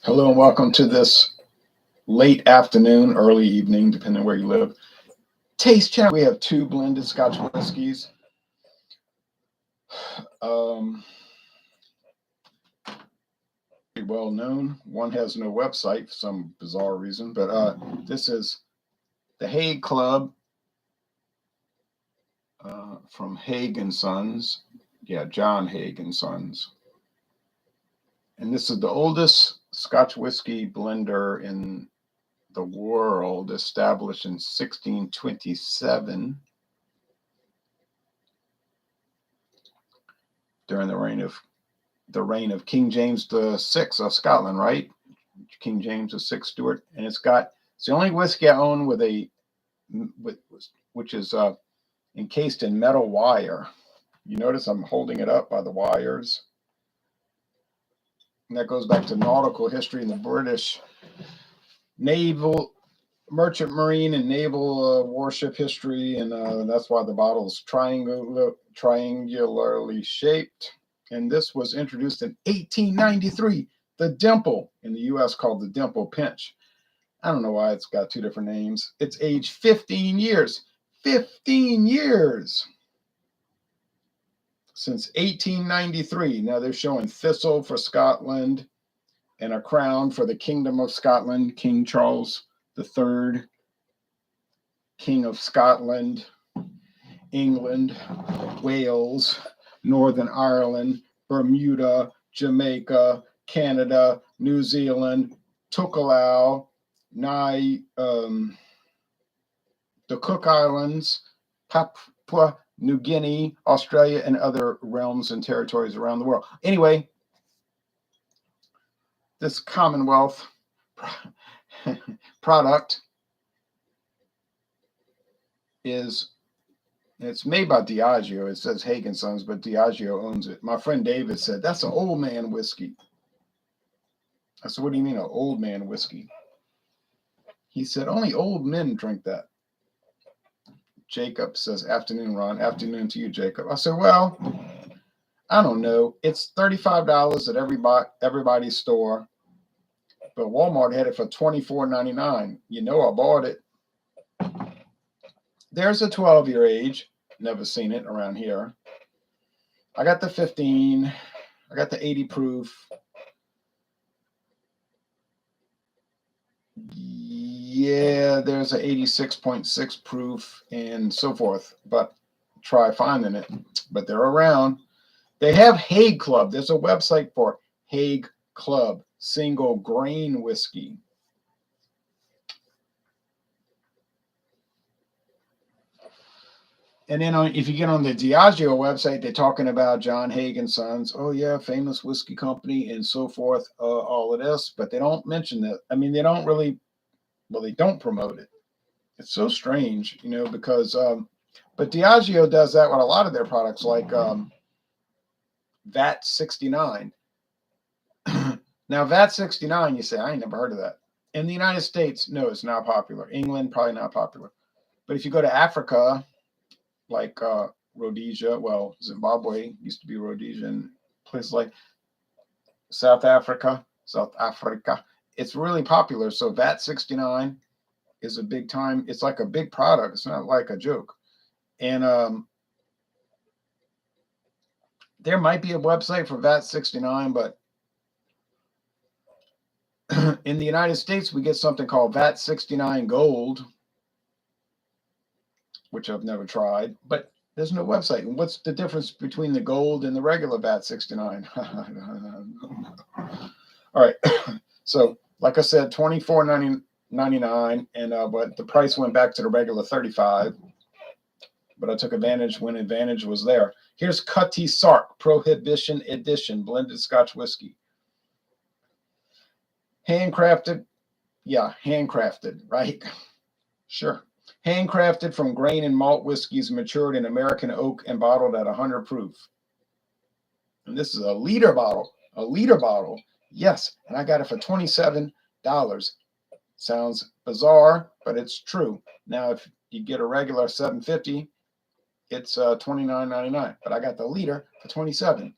Hello and welcome to this late afternoon, early evening, depending on where you live. Taste chat. We have two blended Scotch whiskies. Pretty well known. One has no website for some bizarre reason, but this is the Haig Club from Haig and Sons. Yeah, John Haig and Sons. And this is the oldest Scotch whiskey blender in the world, established in 1627 during the reign of King James VI of Scotland, right? King James VI Stuart, and it's the only whiskey I own which is encased in metal wire. You notice I'm holding it up by the wires, and that goes back to nautical history in the British naval, merchant marine, and naval warship history, and that's why the bottle's triangularly shaped. And this was introduced in 1893. The Dimple in the U.S. called the Dimple Pinch. I don't know why it's got two different names. It's aged 15 years. 15 years since 1893. Now they're showing thistle for Scotland and a crown for the Kingdom of Scotland, King Charles III, King of Scotland, England, Wales, Northern Ireland, Bermuda, Jamaica, Canada, New Zealand, Tokelau, the Cook Islands, Papua New Guinea, Australia, and other realms and territories around the world. Anyway, this Commonwealth product it's made by Diageo. It says Haig and Sons, but Diageo owns it. My friend David said, that's an old man whiskey. I said, what do you mean an old man whiskey? He said, only old men drink that. Jacob says, afternoon, Ron. Afternoon to you, Jacob. I said, well, I don't know. It's $35 at everybody's store, but Walmart had it for $24.99. You know I bought it. There's a 12-year age. Never seen it around here. I got the 15. I got the 80 proof. Yeah, there's an 86.6 proof and so forth, but try finding it. But they're around. They have Haig Club. There's a website for Haig Club, single grain whiskey. And then if you get on the Diageo website, they're talking about John Haig and Sons. Oh, yeah, famous whiskey company and so forth, all of this. But they don't mention that. I mean, they don't really, well, they don't promote it. It's so strange, because, but Diageo does that with a lot of their products, like VAT 69. Now, VAT 69, you say, I ain't never heard of that. In the United States, no, it's not popular. England, probably not popular. But if you go to Africa, like Rhodesia, well, Zimbabwe used to be Rhodesia, and places like South Africa, it's really popular. So VAT 69 is a big time. It's like a big product. It's not like a joke. And there might be a website for VAT 69, but in the United States, we get something called VAT 69 Gold, which I've never tried, but there's no website. And what's the difference between the gold and the regular VAT 69? All right. So, like I said, $24.99, and but the price went back to the regular $35. But I took advantage when advantage was there. Here's Cutty Sark Prohibition Edition, blended Scotch whiskey. Handcrafted. Yeah, handcrafted, right? Sure. Handcrafted from grain and malt whiskeys matured in American oak and bottled at 100 proof. And this is a liter bottle. A liter bottle. Yes. And I got it for $27. Sounds bizarre, but it's true. Now, if you get a regular $7.50, it's $29.99. But I got the liter for $27.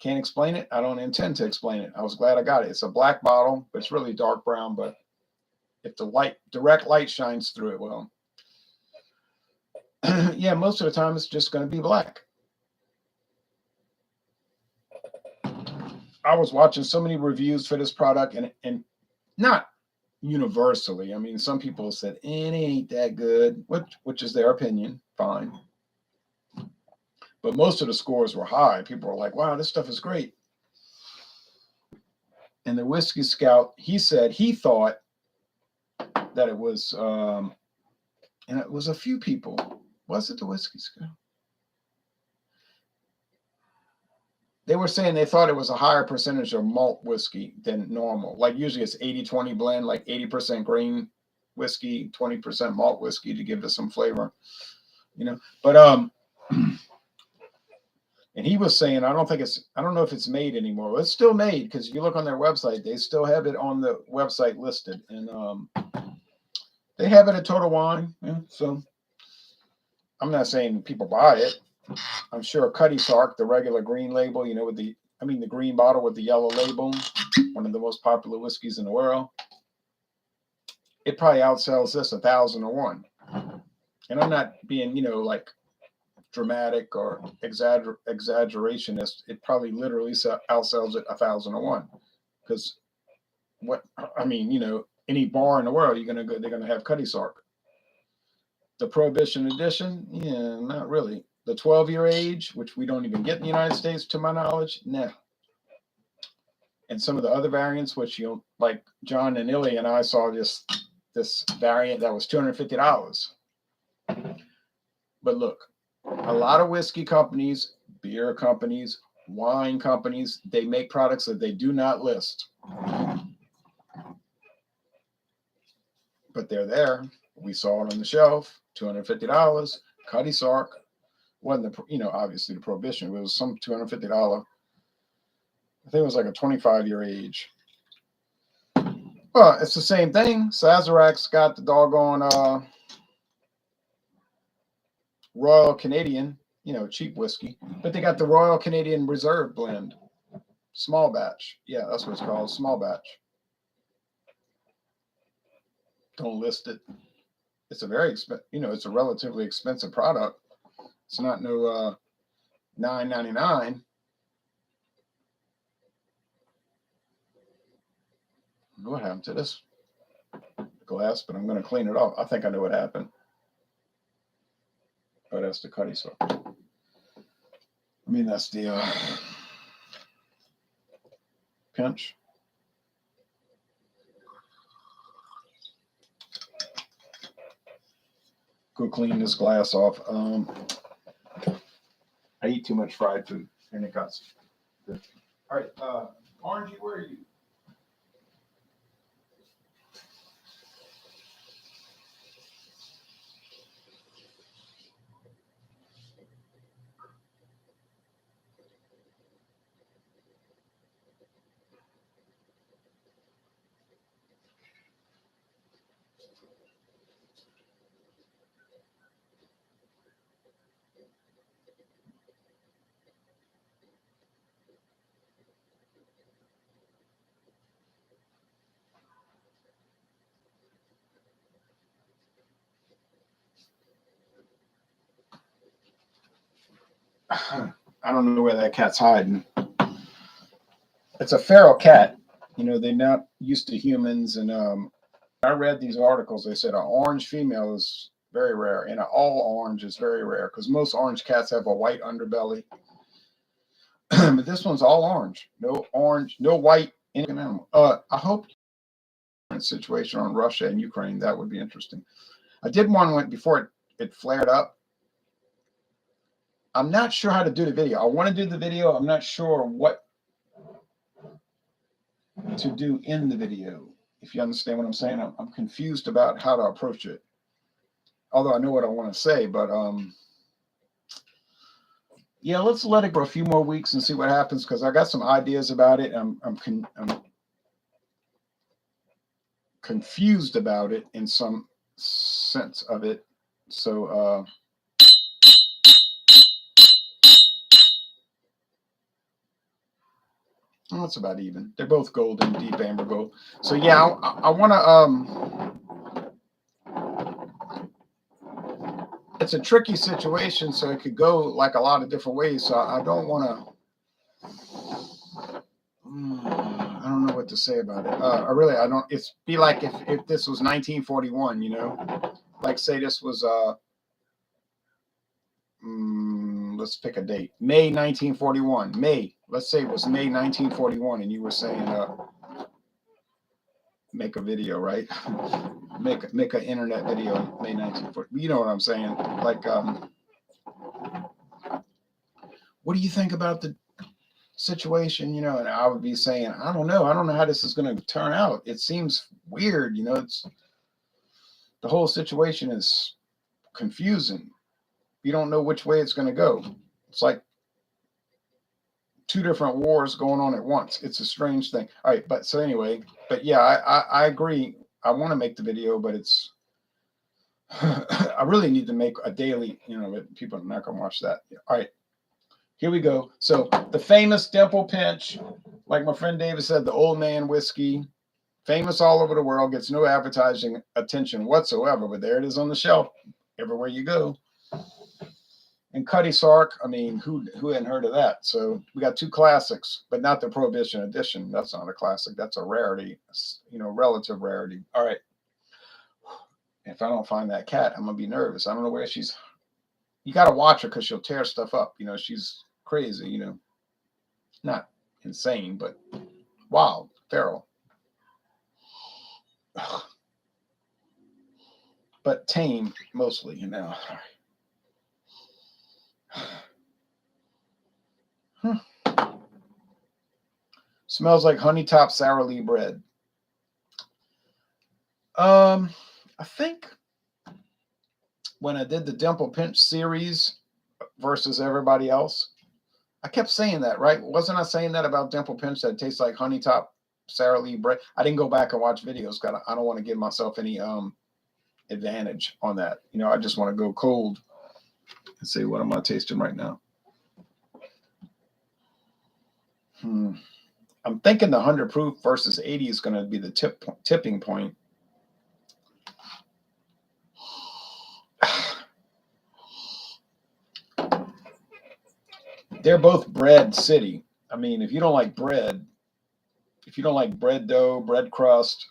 Can't explain it. I don't intend to explain it. I was glad I got it. It's a black bottle, but it's really dark brown. But if the direct light shines through it, well, yeah, most of the time it's just going to be black. I was watching so many reviews for this product, and not universally. I mean, some people said it ain't that good, which is their opinion. Fine. But most of the scores were high. People were like, wow, this stuff is great. And the Whiskey Scout, he said he thought that it was, and it was a few people. Was it the Whiskey Scout? They were saying they thought it was a higher percentage of malt whiskey than normal. Like usually it's 80-20 blend, like 80% grain whiskey, 20% malt whiskey to give it some flavor, you know. But and he was saying, I don't know if it's made anymore. Well, it's still made because if you look on their website, they still have it on the website listed. And they have it at Total Wine. Yeah, so I'm not saying people buy it. I'm sure Cutty Sark, the regular green label, you know, the green bottle with the yellow label, one of the most popular whiskeys in the world, it probably outsells this 1,000 to 1. And I'm not being, like dramatic or exaggerationist. It probably literally outsells it 1,000 to 1. Because any bar in the world, they're gonna have Cutty Sark. The Prohibition Edition, yeah, not really. The 12-year age, which we don't even get in the United States, to my knowledge, nah. And some of the other variants, which like John and Illy and I saw this variant that was $250. But look, a lot of whiskey companies, beer companies, wine companies, they make products that they do not list. But they're there. We saw it on the shelf, $250. Cutty Sark wasn't obviously the Prohibition. It was some $250. I think it was like a 25-year age. Well, it's the same thing. Sazerac's got the doggone Royal Canadian, cheap whiskey, but they got the Royal Canadian Reserve blend, small batch. Yeah, that's what it's called, small batch. Don't list it. It's a very it's a relatively expensive product. It's not no $9.99. What happened to this glass? But I'm going to clean it off. I think I know what happened. Oh, that's the Cutty Sark. That's the pinch. Go clean this glass off. I eat too much fried food, and it got. All right, Orangey, where are you? I don't know where that cat's hiding. It's a feral cat. They're not used to humans. And I read these articles. They said an orange female is very rare, and an all orange is very rare because most orange cats have a white underbelly. But this one's all orange. No orange, no white in an animal. I hope situation on Russia and Ukraine. That would be interesting. I did one before it flared up. I'm not sure how to do the video. I want to do the video. I'm not sure what to do in the video. If you understand what I'm saying, I'm confused about how to approach it. Although I know what I want to say, but yeah, let's let it go a few more weeks and see what happens because I got some ideas about it. I'm confused about it in some sense of it. So Oh, that's about even. They're both golden, deep amber gold. So yeah, I want to. It's a tricky situation, so it could go like a lot of different ways. So I don't want to. I don't know what to say about it. I don't. It's be like if this was 1941, you know, like say this was let's pick a date, May 1941. May. Let's say it was May 1941, and you were saying make a video, right? make an internet video in May 1940. You know what I'm saying? Like what do you think about the situation, you know? And I would be saying, I don't know how this is going to turn out. It seems weird, you know. It's the whole situation is confusing. You don't know which way it's going to go. It's like two different wars going on at once. It's a strange thing. All right, but so anyway, but yeah, I agree. I want to make the video, but it's I really need to make a daily, you know, but people are not going to watch that. All right, here we go. So the famous Dimple Pinch, like my friend David said, the old man whiskey, famous all over the world, gets no advertising attention whatsoever, but there it is on the shelf everywhere you go. And Cutty Sark, I mean, who hadn't heard of that? So we got two classics, but not the Prohibition Edition. That's not a classic. That's a rarity, you know, relative rarity. All right. If I don't find that cat, I'm gonna be nervous. I don't know where she's. You got to watch her because she'll tear stuff up. You know, she's crazy. You know, not insane, but wild, feral, but tame mostly. You know. Smells like honey top sour lee bread. I think when I did the Dimple Pinch series versus everybody else, I kept saying that, right? Wasn't I saying that about Dimple Pinch that it tastes like honey top sour lee bread? I didn't go back and watch videos. I don't want to give myself any advantage on that. You know, I just want to go cold and say what am I tasting right now. I'm thinking the 100 proof versus 80 is going to be the tipping point. They're both bread city. I mean, if you don't like bread dough, bread crust,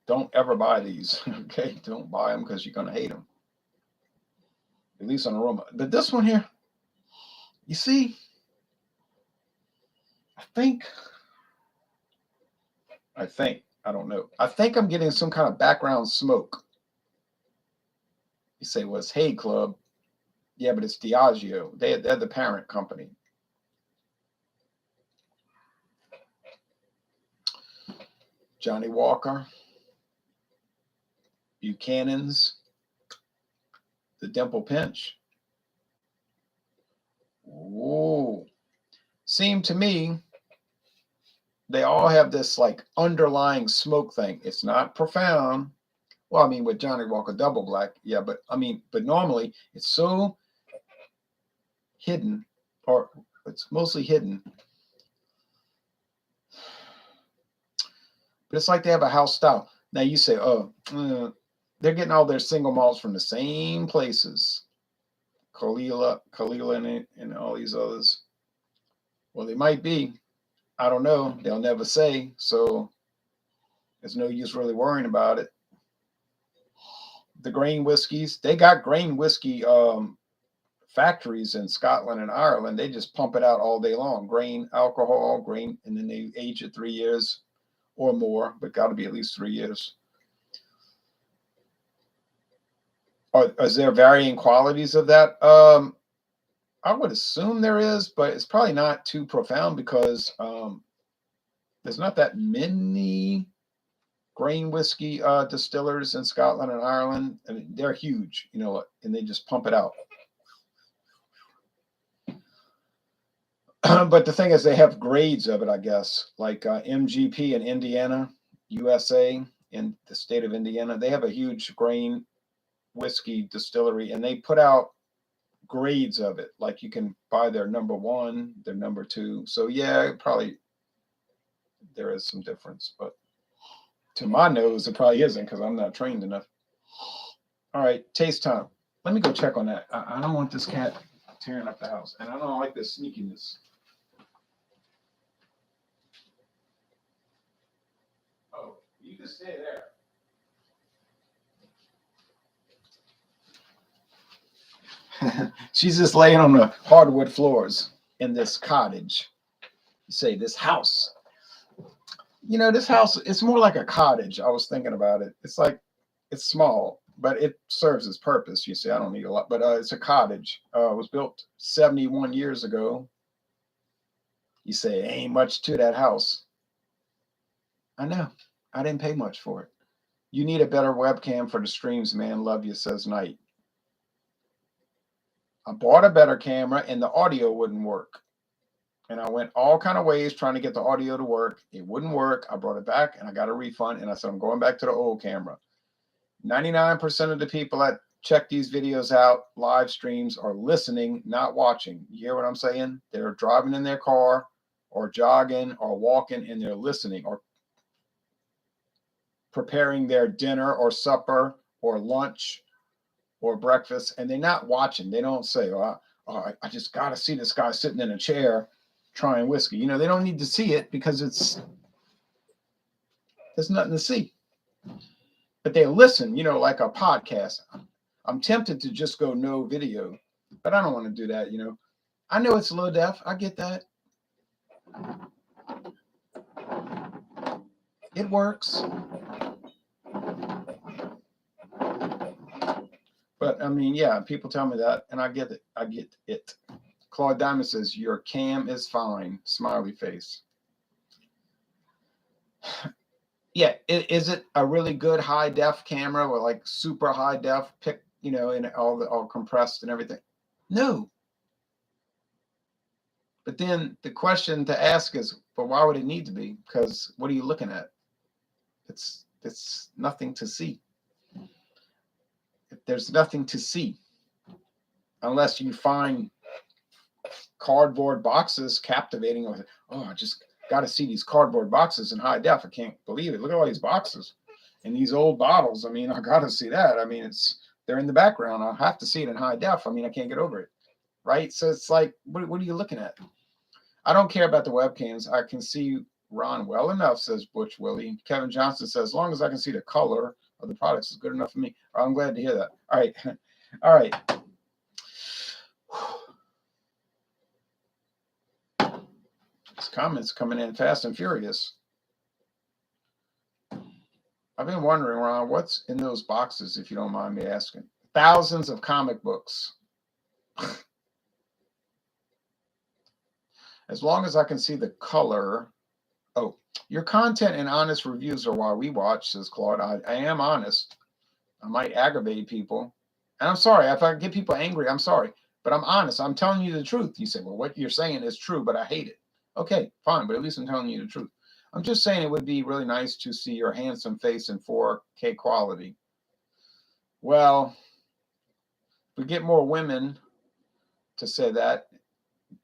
don't ever buy these. Okay, don't buy them because you're going to hate them. At least on aroma. But this one here, you see, I think, I don't know. I think I'm getting some kind of background smoke. You say, well, it's Hay Club. Yeah, but it's Diageo. They're the parent company. Johnny Walker, Buchanan's, the Dimple Pinch. Whoa. Seemed to me they all have this like underlying smoke thing. It's not profound. Well, I mean, with Johnny Walker Double Black, yeah, but I mean, but normally it's so hidden, or it's mostly hidden. But it's like they have a house style. Now you say, oh, they're getting all their single malts from the same places. Kalila, and all these others. Well, they might be. I don't know. They'll never say. So there's no use really worrying about it. The grain whiskeys, they got grain whiskey factories in Scotland and Ireland. They just pump it out all day long. Grain, alcohol, grain, and then they age it 3 years or more, but got to be at least 3 years. Is there varying qualities of that? I would assume there is, but it's probably not too profound because there's not that many grain whiskey distillers in Scotland and Ireland. I mean, they're huge, you know, and they just pump it out. But the thing is, they have grades of it, I guess, like MGP in Indiana, USA, in the state of Indiana. They have a huge grain whiskey distillery, and they put out grades of it. Like you can buy their number 1, their number 2. So yeah, probably there is some difference, but to my nose, it probably isn't because I'm not trained enough. All right, taste time. Let me go check on that. I don't want this cat tearing up the house, and I don't like this sneakiness. Oh, you can stay there. She's just laying on the hardwood floors in this cottage. You say this house. You know, this house, it's more like a cottage. I was thinking about it. It's like, it's small, but it serves its purpose. You see, I don't need a lot, but it's a cottage. It was built 71 years ago. You say, ain't much to that house. I know. I didn't pay much for it. You need a better webcam for the streams, man. Love you, says Knight. I bought a better camera and the audio wouldn't work. And I went all kind of ways trying to get the audio to work. It wouldn't work. I brought it back and I got a refund. And I said, I'm going back to the old camera. 99% of the people that check these videos out, live streams, are listening, not watching. You hear what I'm saying? They're driving in their car or jogging or walking and they're listening or preparing their dinner or supper or lunch or breakfast. And they're not watching. They don't say, oh, I just got to see this guy sitting in a chair trying whiskey. You know, they don't need to see it because there's nothing to see. But they listen, you know, like a podcast. I'm tempted to just go no video, but I don't want to do that, you know. I know it's low def. I get that. It works. But, I mean, yeah, people tell me that, and I get it. I get it. Claude Diamond says, your cam is fine. Smiley face. Yeah, is it a really good high def camera with like super high def pic, you know, and all compressed and everything? No. But then the question to ask is, but why would it need to be? Because what are you looking at? It's nothing to see. There's nothing to see unless you find cardboard boxes captivating. Oh, I just got to see these cardboard boxes in high def. I can't believe it. Look at all these boxes and these old bottles. I mean, I got to see that. I mean, they're in the background. I'll have to see it in high def. I mean, I can't get over it. Right. So it's like, what are you looking at? I don't care about the webcams. I can see Ron well enough, says Butch Willie. Kevin Johnson says, as long as I can see the color of the products is good enough for me. I'm glad to hear that. All right. All right. These comments coming in fast and furious. I've been wondering, Ron, what's in those boxes, if you don't mind me asking? Thousands of comic books. As long as I can see the color. Oh, your content and honest reviews are why we watch, says Claude. I am honest. I might aggravate people. And I'm sorry. If I get people angry, I'm sorry. But I'm honest. I'm telling you the truth. You say, well, what you're saying is true, but I hate it. Okay, fine. But at least I'm telling you the truth. I'm just saying it would be really nice to see your handsome face in 4K quality. Well, if we get more women to say that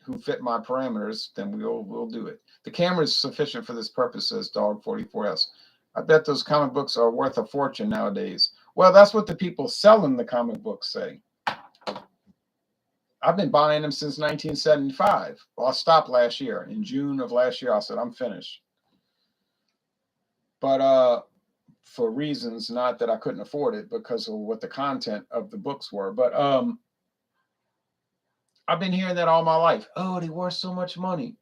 who fit my parameters, then we'll do it. The camera is sufficient for this purpose, says Dog44S. I bet those comic books are worth a fortune nowadays. Well, that's what the people selling the comic books say. I've been buying them since 1975. Well, I stopped last year. In June of last year, I said, I'm finished. But for reasons, not that I couldn't afford it, because of what the content of the books were. But I've been hearing that all my life. Oh, they worth so much money.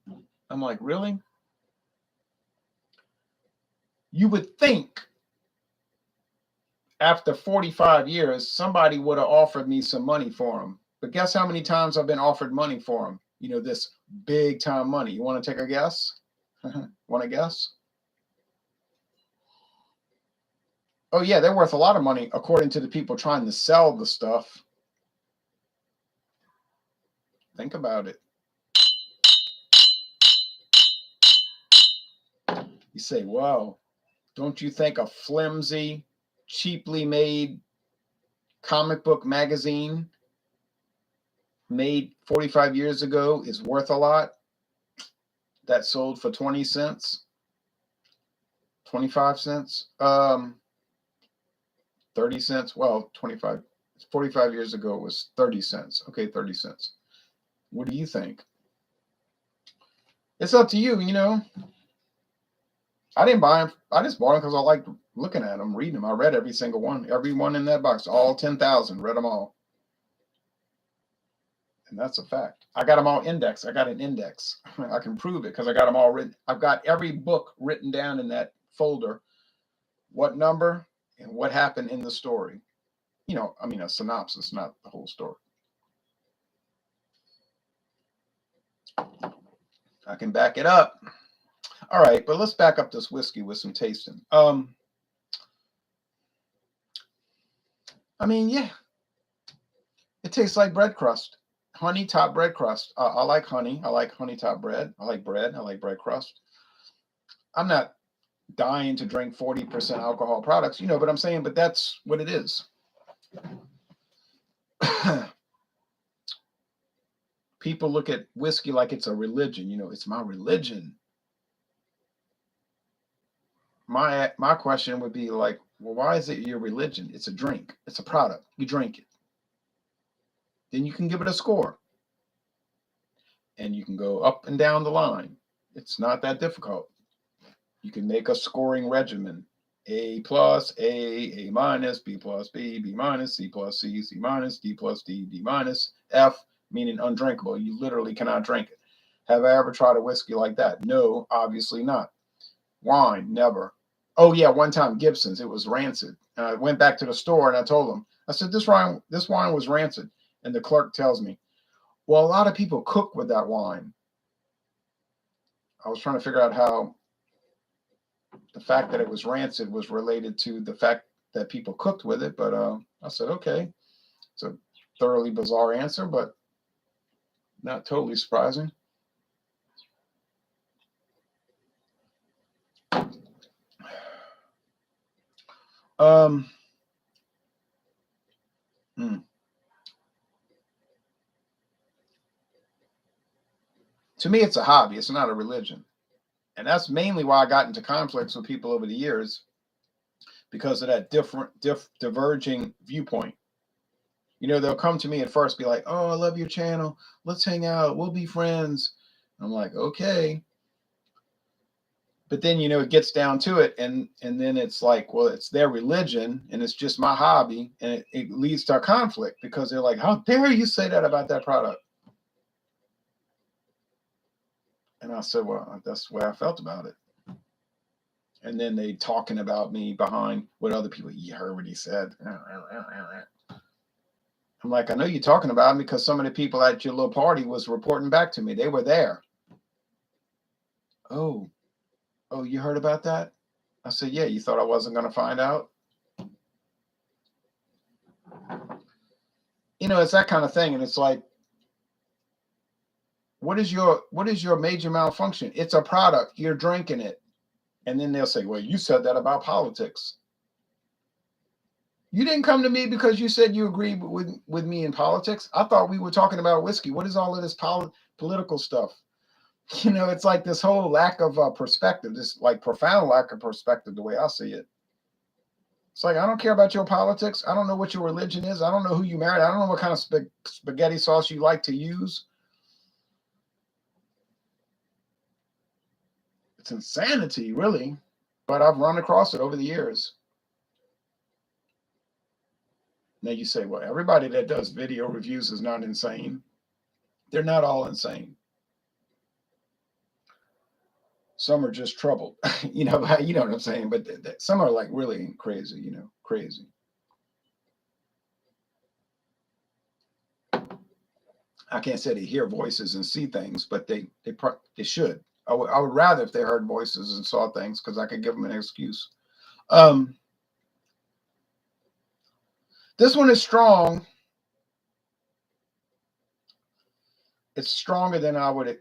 I'm like, really? You would think after 45 years, somebody would have offered me some money for them. But guess how many times I've been offered money for them? You know, this big time money. You want to take a guess? Want to guess? Oh, yeah, they're worth a lot of money, according to the people trying to sell the stuff. Think about it. You say, wow, don't you think a flimsy, cheaply made comic book magazine made 45 years ago is worth a lot. That sold for 20 cents, 25 cents, 30 cents. Well, 45 years ago it was 30 cents. Okay, 30 cents. What do you think? It's up to you, you know. I didn't buy them. I just bought them because I liked looking at them, reading them. I read every single one, every one in that box, all 10,000, read them all. And that's a fact. I got them all indexed. I got an index. I can prove it because I got them all written. I've got every book written down in that folder, what number and what happened in the story. You know, I mean, a synopsis, not the whole story. I can back it up. All right, but let's back up this whiskey with some tasting. I mean, yeah, it tastes like bread crust, honey top bread crust. I like honey. I like honey top bread. I like bread. I like bread crust. I'm not dying to drink 40% alcohol products, you know, but I'm saying, but that's what it is. People look at whiskey like it's a religion. You know, it's my religion. My question would be like, well, why is it your religion? It's a drink. It's a product. You drink it. Then you can give it a score. And you can go up and down the line. It's not that difficult. You can make a scoring regimen. A plus, A minus, B plus, B minus, C plus, C minus, D plus, D minus, F, meaning undrinkable. You literally cannot drink it. Have I ever tried a whiskey like that? No, obviously not. Wine, never. Oh yeah, one time Gibson's, it was rancid. I went back to the store and I told them, I said, this wine was rancid. And the clerk tells me, well, a lot of people cook with that wine. I was trying to figure out how the fact that it was rancid was related to the fact that people cooked with it. But I said, okay, it's a thoroughly bizarre answer, but not totally surprising. Um, hmm. To me, it's a hobby. It's not a religion. And that's mainly why I got into conflicts with people over the years, because of that diverging viewpoint. You know, they'll come to me at first, be like, oh, I love your channel. Let's hang out. We'll be friends. I'm like, okay. But then, you know, it gets down to it. And then it's like, well, it's their religion and it's just my hobby. And it leads to a conflict because they're like, how dare you say that about that product? And I said, well, that's the way I felt about it. And then they talking about me behind what other people, you heard what he said. I'm like, I know you're talking about me because some of the people at your little party was reporting back to me. They were there. Oh, you heard about that? I said, yeah, you thought I wasn't going to find out? You know, it's that kind of thing. And it's like, what is your major malfunction? It's a product. You're drinking it. And then they'll say, well, you said that about politics. You didn't come to me because you said you agreed with me in politics. I thought we were talking about whiskey. What is all of this political stuff? You know, it's like this whole lack of perspective, this like profound lack of perspective, the way I see it. It's like, I don't care about your politics. I don't know what your religion is. I don't know who you married. I don't know what kind of spaghetti sauce you like to use. It's insanity, really. But I've run across it over the years. Now you say, well, everybody that does video reviews is not insane. They're not all insane. Some are just troubled, you know what I'm saying? But some are like really crazy, you know, crazy. I can't say they hear voices and see things, but they should. I would rather if they heard voices and saw things because I could give them an excuse. This one is strong. It's stronger than I would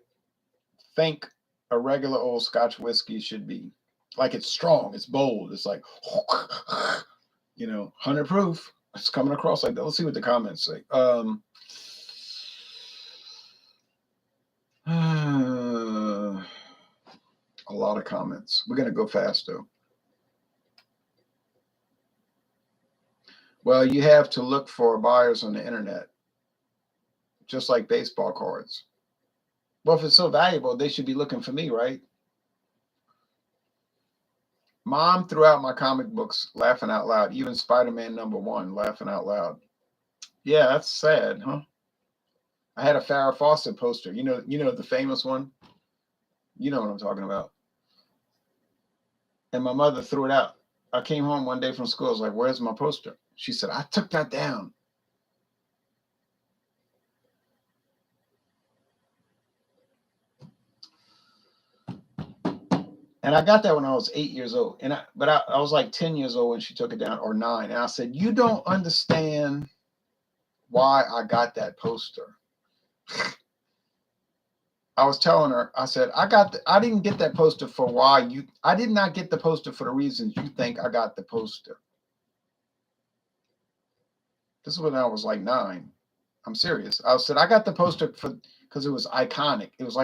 think a regular old Scotch whiskey should be. Like, it's strong, it's bold, it's like, you know, 100 proof. It's coming across like that. Let's see what the comments say. A lot of comments. We're going to go fast, though. Well, you have to look for buyers on the internet, just like baseball cards. Well, if it's so valuable, they should be looking for me, right? Mom threw out my comic books laughing out loud, even Spider-Man #1 laughing out loud. Yeah, that's sad, huh? I had a Farrah Fawcett poster. You know the famous one? You know what I'm talking about. And my mother threw it out. I came home one day from school. I was like, "Where's my poster?" She said, "I took that down." And I got that when I was 8 years old. But I was like 10 years old when she took it down, or 9. And I said, "You don't understand why I got that poster." I was telling her, I said, I didn't get that poster for I did not get the poster for the reasons you think I got the poster. This is when I was like 9. I'm serious. I said, I got the poster because it was iconic. It was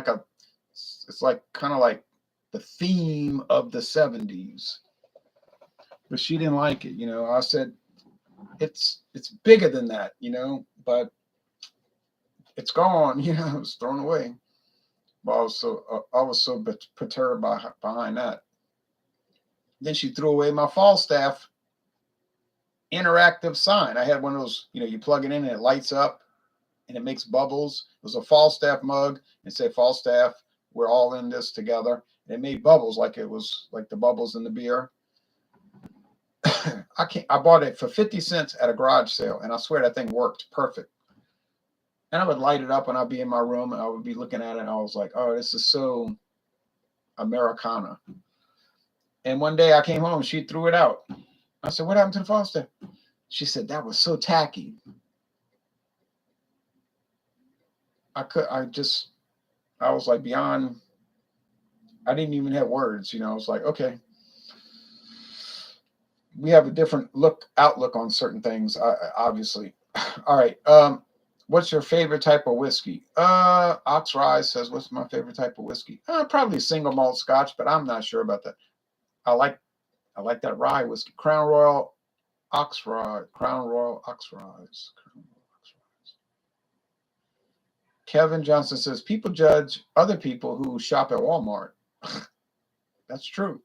it's like kind of like the theme of the 70s. But she didn't like it. I said, it's bigger than that, but it's gone, it was thrown away. But I was so perturbed behind that. Then she threw away my Falstaff interactive sign. I had one of those, you plug it in and it lights up and it makes bubbles. It was a Falstaff mug and said, "Falstaff, we're all in this together." And it made bubbles like it was like the bubbles in the beer. I bought it for 50 cents at a garage sale, and I swear that thing worked perfect. And I would light it up and I'd be in my room and I would be looking at it and I was like, "Oh, this is so Americana." And one day I came home and she threw it out. I said, "What happened to the Falstaff?" She said, "That was so tacky." I was like beyond, I didn't even have words, I was like, okay. We have a different outlook on certain things, obviously. All right. What's your favorite type of whiskey? Oxrise says, "What's my favorite type of whiskey?" Probably single malt Scotch, but I'm not sure about that. I like that rye whiskey. Crown Royal Oxrise. Kevin Johnson says, "People judge other people who shop at Walmart." That's true.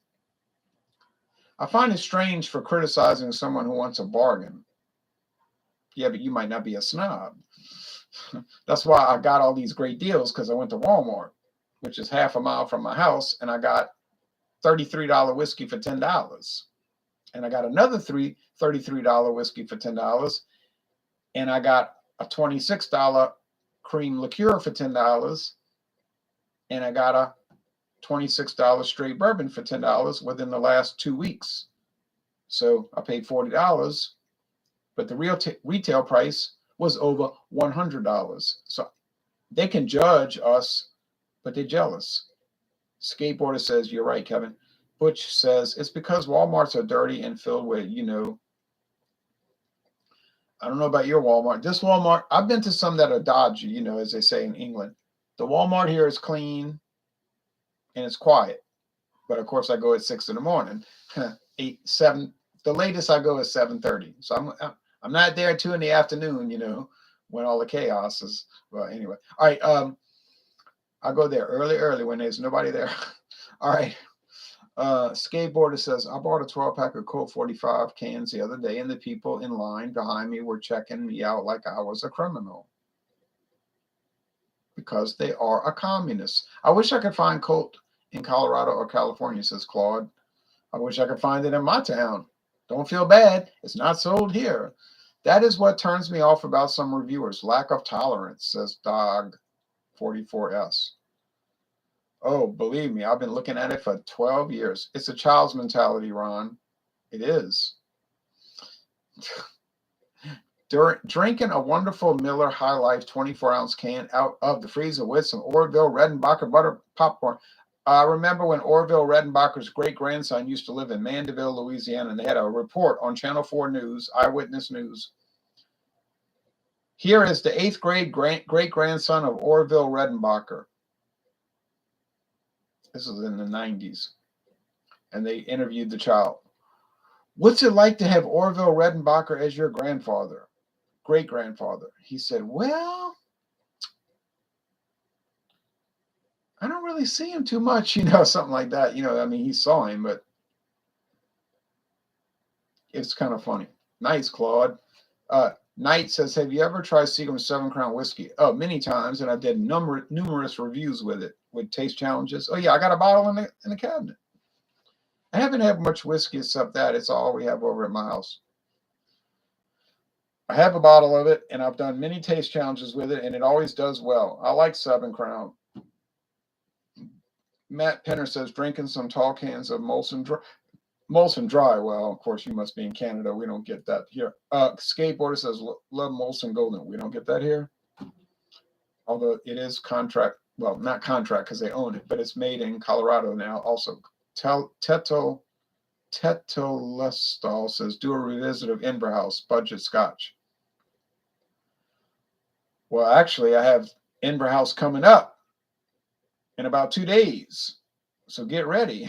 I find it strange for criticizing someone who wants a bargain. Yeah, but you might not be a snob. That's why I got all these great deals, because I went to Walmart, which is half a mile from my house, and I got $33 whiskey for $10. And I got another $33 whiskey for $10. And I got a $26 cream liqueur for $10. And I got a $26 straight bourbon for $10 within the last 2 weeks. So I paid $40, but the real retail price was over $100. So they can judge us, but they're jealous. Skateboarder says, "You're right, Kevin." Butch says, "It's because Walmarts are dirty and filled with, I don't know about your Walmart. This Walmart, I've been to some that are dodgy, as they say in England. The Walmart here is clean and it's quiet. But of course, I go at 6 in the morning, 8, 7. The latest I go is 7:30. So I'm not there at 2 in the afternoon, when all the chaos is. Well, anyway. All right. I go there early when there's nobody there. All right. Skateboarder says, "I bought a 12-pack of Colt 45 cans the other day, and the people in line behind me were checking me out like I was a criminal because they are a communist. I wish I could find Colt in Colorado or California," says Claude. "I wish I could find it in my town. Don't feel bad. It's not sold here. That is what turns me off about some reviewers. Lack of tolerance," says Dog 44S. Oh, believe me, I've been looking at it for 12 years. It's a child's mentality, Ron. It is. Drinking a wonderful Miller High Life 24-ounce can out of the freezer with some Orville Redenbacher butter popcorn. I remember when Orville Redenbacher's great-grandson used to live in Mandeville, Louisiana, and they had a report on Channel 4 News, Eyewitness News. Here is the 8th grade great-grandson of Orville Redenbacher. This was in the 90s. And they interviewed the child. What's it like to have Orville Redenbacher as your grandfather, great-grandfather? He said, well, I don't really see him too much, something like that. I mean, he saw him, but it's kind of funny. Nice, Claude. Knight says, have you ever tried Seagram's 7 Crown whiskey? Oh, many times, and I did numerous reviews with it, with taste challenges. Oh, yeah, I got a bottle in the cabinet. I haven't had much whiskey except that. It's all we have over at my house. I have a bottle of it, and I've done many taste challenges with it, and it always does well. I like 7 Crown. Matt Penner says, drinking some tall cans of Molson Dry. Well, of course, you must be in Canada. We don't get that here. Skateboarder says, love Molson Golden. We don't get that here. Although it is contract. Well, not contract because they own it, but it's made in Colorado now. Also, Tetolestal says, do a revisit of Inverhouse budget Scotch. Well, actually, I have Inverhouse coming up in about 2 days. So get ready.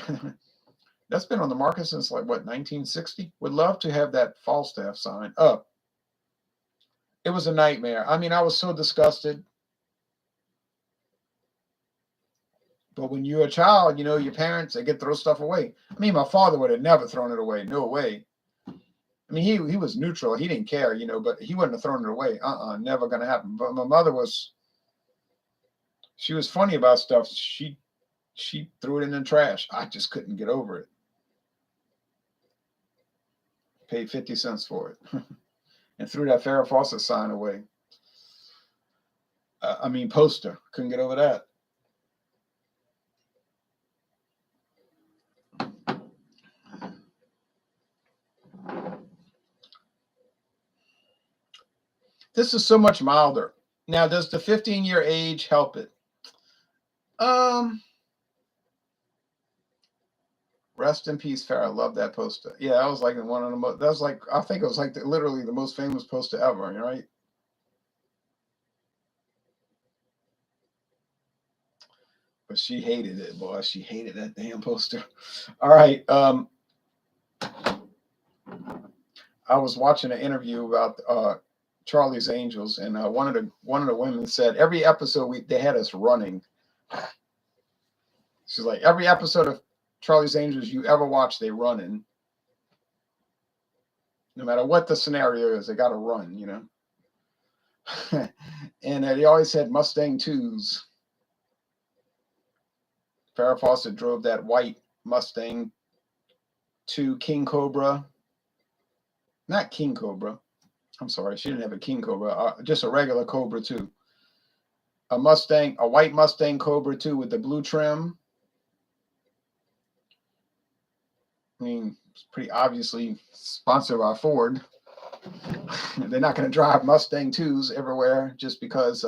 That's been on the market since like, what, 1960? Would love to have that Falstaff sign up. It was a nightmare. I mean, I was so disgusted. But when you're a child, your parents, they get to throw stuff away. I mean, my father would have never thrown it away. No way. I mean, he was neutral. He didn't care, but he wouldn't have thrown it away. Never going to happen. But my mother she was funny about stuff. She threw it in the trash. I just couldn't get over it. Paid 50 cents for it. And threw that Farrah Fawcett sign away. Poster. Couldn't get over that. This is so much milder. Now, does the 15-year age help it? Rest in peace, Farrah. I love that poster. Yeah, that was like one of the most. That was like, I think it was like literally the most famous poster ever. Right? But she hated it, boy. She hated that damn poster. All right. I was watching an interview about Charlie's Angels, and one of the women said every episode they had us running. She's like, every episode of Charlie's Angels you ever watch, they running. No matter what the scenario is, they got to run, And they always had Mustang 2s. Farrah Fawcett drove that white Mustang 2 King Cobra. Not King Cobra. I'm sorry, she didn't have a King Cobra. Just a regular Cobra 2. A white Mustang Cobra 2 with the blue trim. I mean, it's pretty obviously sponsored by Ford. They're not going to drive Mustang 2s everywhere just because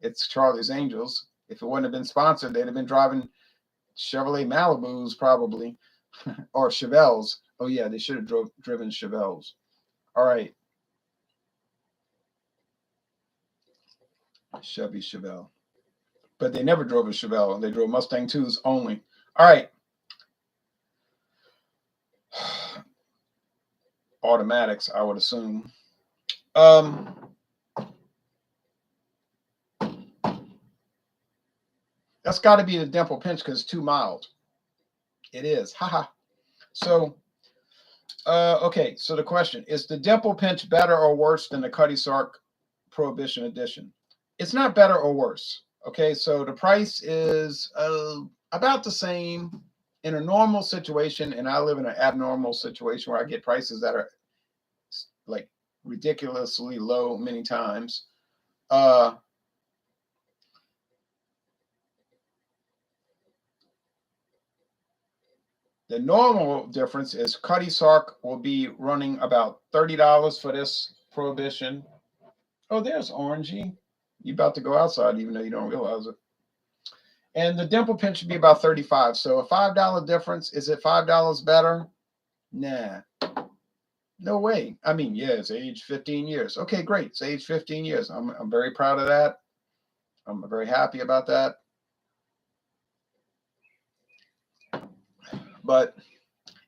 it's Charlie's Angels. If it wouldn't have been sponsored, they'd have been driving Chevrolet Malibus probably, or Chevelles. Oh yeah, they should have driven Chevelles. All right. Chevy Chevelle. But they never drove a Chevelle. They drove Mustang 2s only. All right. Automatics, I would assume. That's got to be the Dimple Pinch because it's too mild. It is. Haha. So, okay. So the question is: the Dimple Pinch better or worse than the Cutty Sark Prohibition Edition? It's not better or worse. Okay. So the price is about the same in a normal situation, and I live in an abnormal situation where I get prices that are like ridiculously low many times. The normal difference is Cutty Sark will be running about $30 for this Prohibition. Oh, there's Orangey. You about to go outside even though you don't realize it. And the Dimple Pinch should be about $35. So a $5 difference. Is it $5 better? Nah. No way. I mean, yeah, it's aged 15 years. Okay, great. It's aged 15 years. I'm very proud of that. I'm very happy about that. but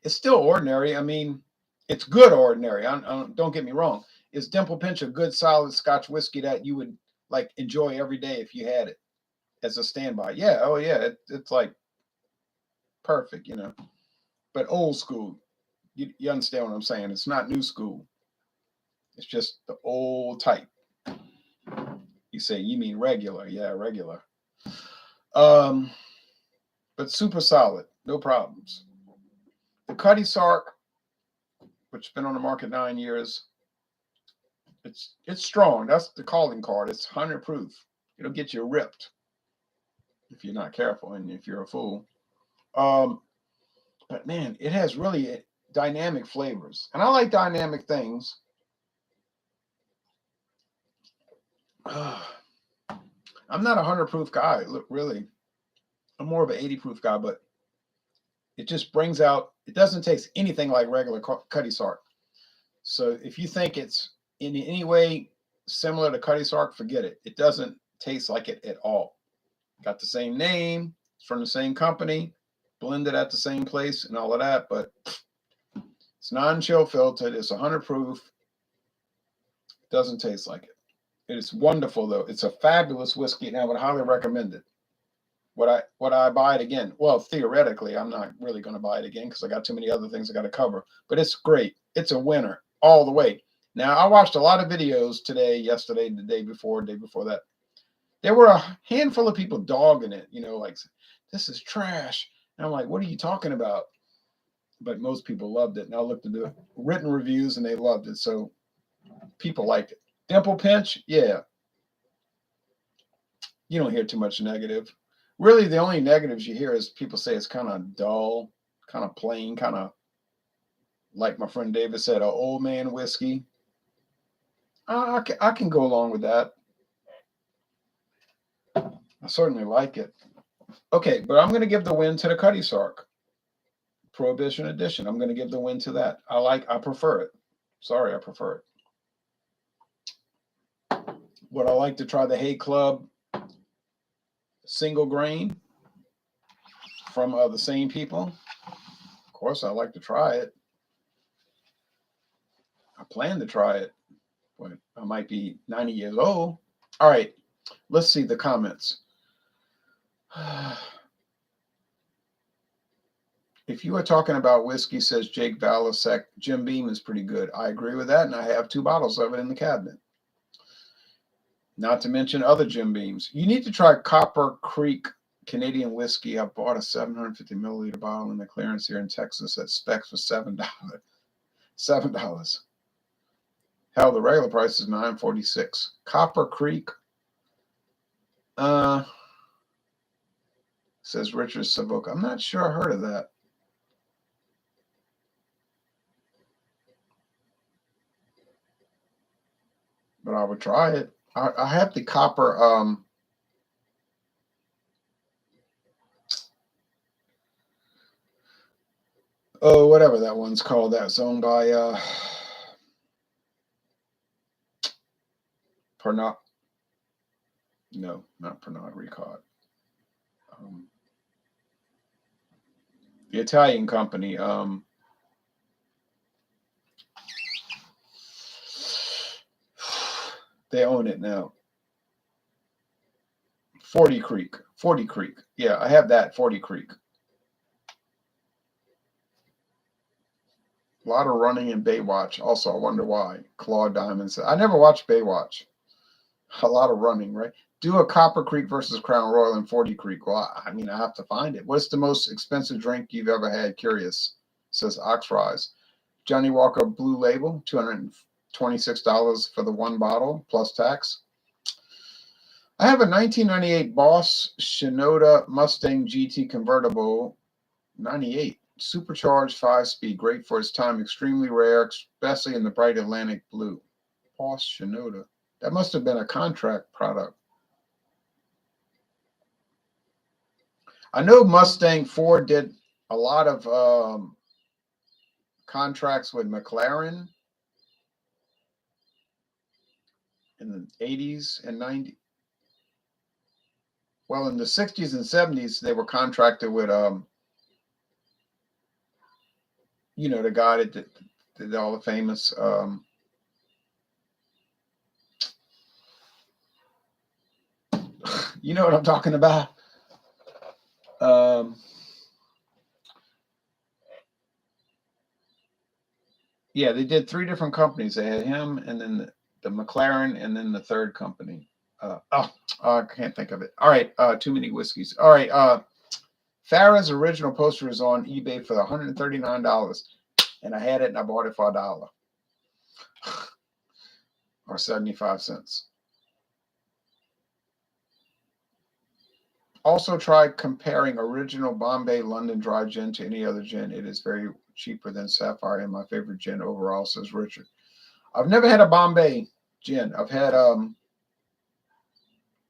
it's still ordinary. I mean, it's good ordinary. Don't get me wrong. Is Dimple Pinch a good solid Scotch whiskey that you would like enjoy every day if you had it as a standby? Yeah. Oh yeah. It's like perfect, you know. But old school. You understand what I'm saying? It's not new school. It's just the old type. You say you mean regular? Yeah, regular. Um, but super solid, no problems. The Cutty Sark, which has been on the market 9 years, it's strong. That's the calling card. It's 100 proof. It'll get you ripped if you're not careful and if you're a fool. But man, it has really dynamic flavors, and I like dynamic things. I'm not a 100 proof guy. Look, really, I'm more of an 80 proof guy, but it just brings out. It doesn't taste anything like regular Cutty Sark. So if you think it's in any way similar to Cutty Sark, forget it. It doesn't taste like it at all. Got the same name, it's from the same company, blended at the same place, and all of that, but it's non-chill filtered. It's 100 proof. It doesn't taste like it. It is wonderful though. It's a fabulous whiskey, and I would highly recommend it. Would I buy it again? Well, theoretically, I'm not really going to buy it again because I got too many other things I got to cover. But it's great. It's a winner all the way. Now, I watched a lot of videos today, yesterday, the day before that. There were a handful of people dogging it, you know, like, this is trash. And I'm like, what are you talking about? But most people loved it. And I looked at the written reviews and they loved it. So people liked it. Dimple Pinch, yeah. You don't hear too much negative. Really, the only negatives you hear is people say it's kind of dull, kind of plain, kind of like my friend David said, an old man whiskey. I can go along with that. I certainly like it. Okay, but I'm going to give the win to the Cutty Sark Prohibition Edition. I'm going to give the win to that. I prefer it. Sorry, I prefer it. Would I like to try the Hay Club single grain from the same people? Of course, I'd like to try it. I plan to try it, but I might be 90 years old. All right, let's see the comments. If you are talking about whiskey, says Jake Balasek, Jim Beam is pretty good. I agree with that, and I have 2 bottles of it in the cabinet. Not to mention other Jim Beams. You need to try Copper Creek Canadian whiskey. I bought a 750 milliliter bottle in the clearance here in Texas at Specs for $7. $7. Hell, the regular price is $9.46. Copper Creek. Says Richard Savoca. I'm not sure I heard of that. But I would try it. I have the Copper whatever that one's called. That's owned by Pernod. No, not Pernod Ricard. The Italian company. They own it now. 40 Creek. 40 Creek. Yeah, I have that 40 Creek. A lot of running in Baywatch. Also, I wonder why. Claude Diamond said, I never watched Baywatch. A lot of running, right? Do a Copper Creek versus Crown Royal in 40 Creek. Well, I mean, I have to find it. What's the most expensive drink you've ever had? Curious, says Oxrise. Johnny Walker Blue Label, $226 for the 1 bottle plus tax. I have a 1998 Boss Shinoda Mustang GT convertible, 98. Supercharged 5-speed, great for its time, extremely rare, especially in the bright Atlantic blue. Boss Shinoda. That must have been a contract product. I know Mustang Ford did a lot of contracts with McLaren in the 80s and 90s. Well, in the 60s and 70s, they were contracted with You know, the guy that did all the famous you know what I'm talking about. Yeah, they did 3 different companies. They had him, and then the McLaren, and then the third company. I can't think of it. All right, too many whiskeys. All right, Farrah's original poster is on eBay for $139, and I had it, and I bought it for $1 or 75 cents. Also, try comparing original Bombay London Dry Gin to any other gin. It is very cheaper than Sapphire and my favorite gin overall, says Richard. I've never had a Bombay gin. I've had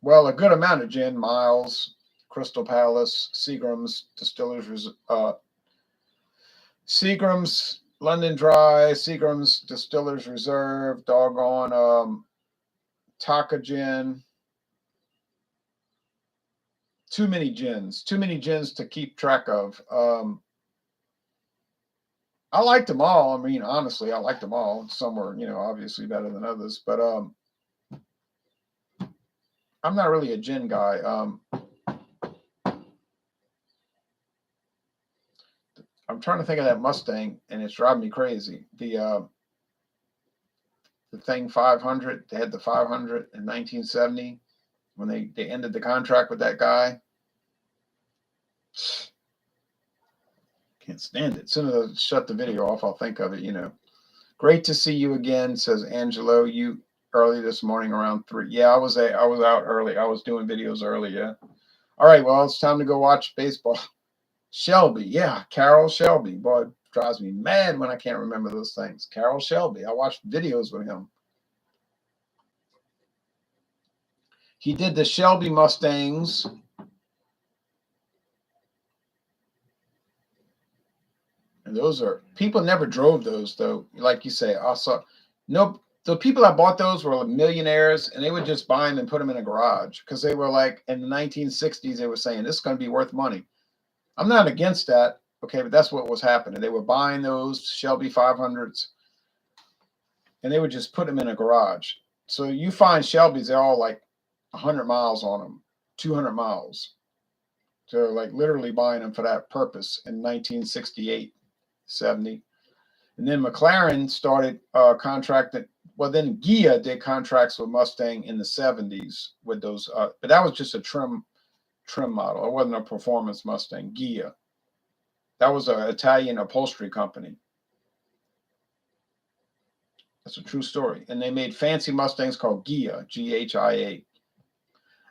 well, a good amount of gin. Miles, Crystal Palace, Seagram's, Seagram's London Dry, Seagram's Distillers Reserve, doggone Taka gin. Too many gins to keep track of. I liked them all. I mean, honestly, I liked them all. Some were, you know, obviously better than others, but I'm not really a gin guy. I'm trying to think of that Mustang, and it's driving me crazy. The thing 500, they had the 500 in 1970 when they ended the contract with that guy. Can't stand it. As soon as I shut the video off, I'll think of it, you know. Great to see you again, says Angelo. You early this morning around 3. Yeah, I was out early. I was doing videos early, yeah. All right, well, it's time to go watch baseball. Shelby, yeah, Carroll Shelby. Boy, it drives me mad when I can't remember those things. Carroll Shelby. I watched videos with him. He did the Shelby Mustangs. And those are, people never drove those, though. Like you say, I saw, no, the people that bought those were like millionaires, and they would just buy them and put them in a garage because they were like, in the 1960s, they were saying, this is going to be worth money. I'm not against that, okay, but that's what was happening. They were buying those Shelby 500s, and they would just put them in a garage. So you find Shelbys, they're all like 100 miles on them, 200 miles. So they're like literally buying them for that purpose in 1968, 70. And then McLaren started contracting. Well, then Gia did contracts with Mustang in the 70s with those, but that was just a trim model. It wasn't a performance Mustang. Gia. That was an Italian upholstery company. That's a true story. And they made fancy Mustangs called Gia, Ghia.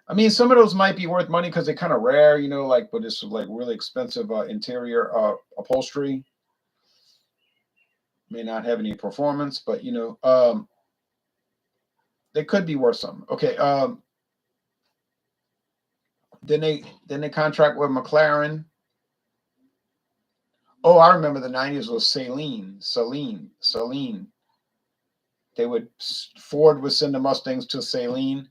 I mean, some of those might be worth money because they're kind of rare, you know, like, but it's like really expensive interior upholstery. May not have any performance, but you know, they could be worth something. Okay. Then they contract with McLaren. Oh, I remember the 90s was Saleen. Ford would send the Mustangs to Saleen,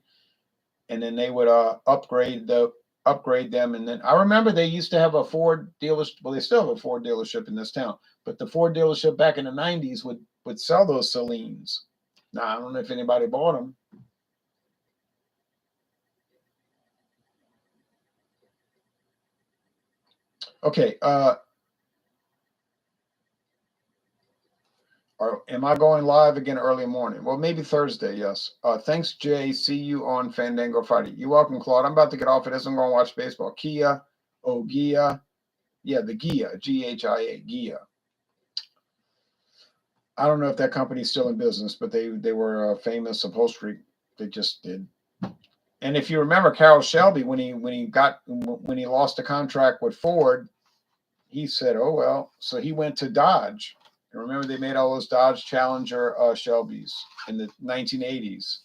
and then they would upgrade them. And then I remember they used to have a Ford dealership. Well, they still have a Ford dealership in this town, but the Ford dealership back in the 90s would sell those Saleens. Now, I don't know if anybody bought them. Okay. Or am I going live again early morning? Well, maybe Thursday, yes. Thanks, Jay. See you on Fandango Friday. You're welcome, Claude. I'm about to get off of this. I'm going to watch baseball. Gia. Yeah, the Gia, Ghia, Gia. I don't know if that company's still in business, but they were a famous upholstery. They just did. And if you remember Carroll Shelby, when he lost the contract with Ford, he said, "Oh well." So he went to Dodge. And remember, they made all those Dodge Challenger Shelbys in the 1980s.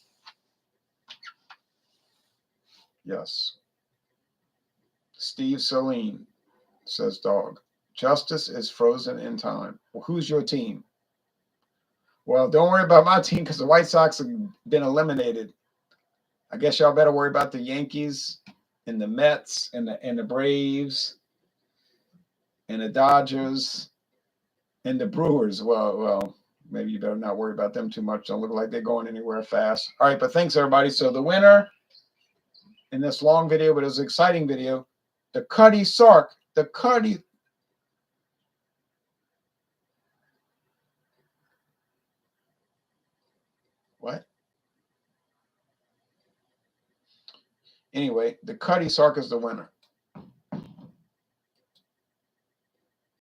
Yes. Steve Saleen says, "Dog. Justice is frozen in time." Well, who's your team? Well, don't worry about my team because the White Sox have been eliminated. I guess y'all better worry about the Yankees and the Mets and the Braves and the Dodgers And the brewers, well, maybe you better not worry about them too much. Don't look like they're going anywhere fast. All right, but thanks everybody. So the winner in this long video, but it was an exciting video, the Cutty Sark, the Cutty. What? Anyway, the Cutty Sark is the winner.